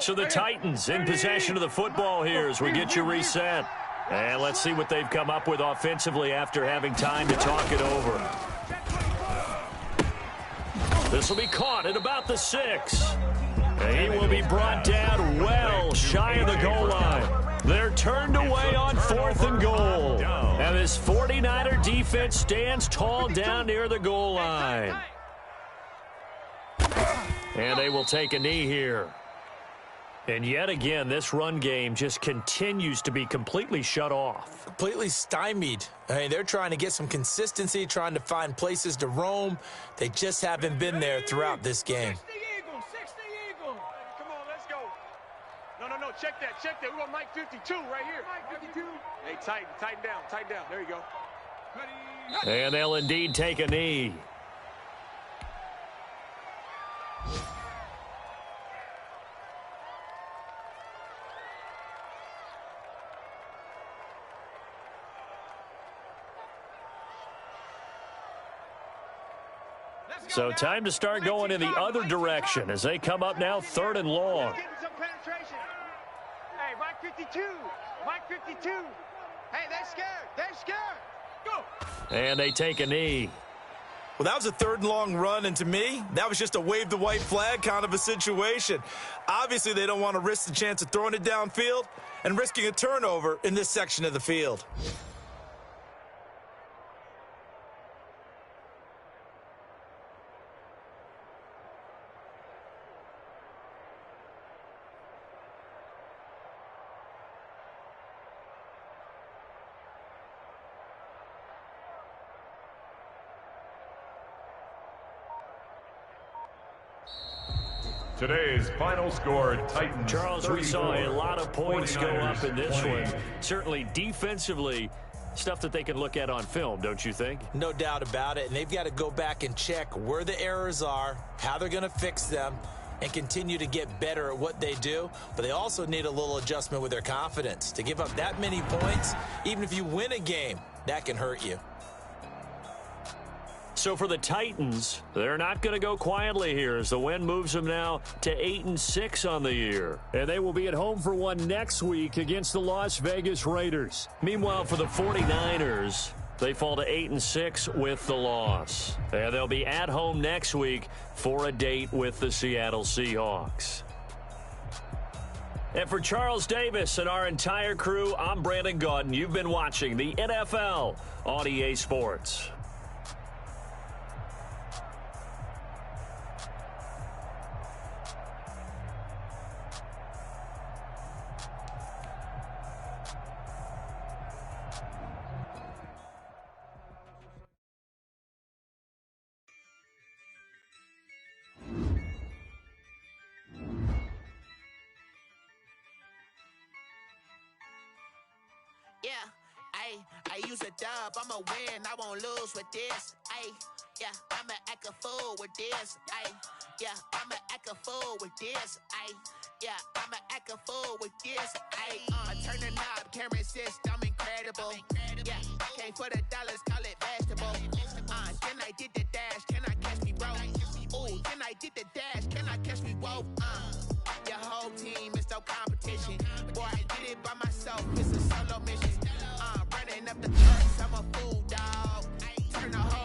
So the Titans in possession of the football here as we get you reset. And let's see what they've come up with offensively after having time to talk it over. This will be caught at about the 6. And he will be brought down well shy of the goal line. They're turned away on 4th and goal. And this 49er defense stands tall down near the goal line. And they will take a knee here. And yet again, this run game just continues to be completely shut off. Completely stymied. I mean, they're trying to get some consistency, trying to find places to roam. They just haven't been there throughout this game. 60 Eagles, 60 Eagles. Come on, let's go. No, check that. We got Mike 52 right here. Mike 52. Hey, tighten down. There you go. And they'll indeed take a knee. So time to start going in the other direction as they come up now 3rd and long. Getting some penetration. Hey, Mike 52. Hey, they're scared. Go. And they take a knee. Well, that was a 3rd and long run, and to me, that was just a wave the white flag kind of a situation. Obviously, they don't want to risk the chance of throwing it downfield and risking a turnover in this section of the field. Today's final score, Titans. Charles, we saw a lot of points go up in this one. Certainly defensively, stuff that they can look at on film, don't you think? No doubt about it. And they've got to go back and check where the errors are, how they're going to fix them, and continue to get better at what they do. But they also need a little adjustment with their confidence. To give up that many points, even if you win a game, that can hurt you. So for the Titans, they're not going to go quietly here as the win moves them now to 8-6 on the year. And they will be at home for one next week against the Las Vegas Raiders. Meanwhile, for the 49ers, they fall to 8-6 with the loss. And they'll be at home next week for a date with the Seattle Seahawks. And for Charles Davis and our entire crew, I'm Brandon Gaudin. You've been watching the NFL on EA Sports. Yeah, I use a dub, I'ma win, I won't lose with this. Yeah, I'ma act a fool with this. Yeah, I'ma act a fool with this. Yeah, I'ma act a fool with this. I turn the knob, can't resist, I'm incredible. Yeah, came for the dollars, call it vegetable. Then I did the dash, can I catch me, bro? Ooh, then I did the dash, can I catch me, whoa? Your whole team is no competition. Boy, I did it by myself, it's a solo mission. Running up the charts, I'm a fool, dog. Turn the whole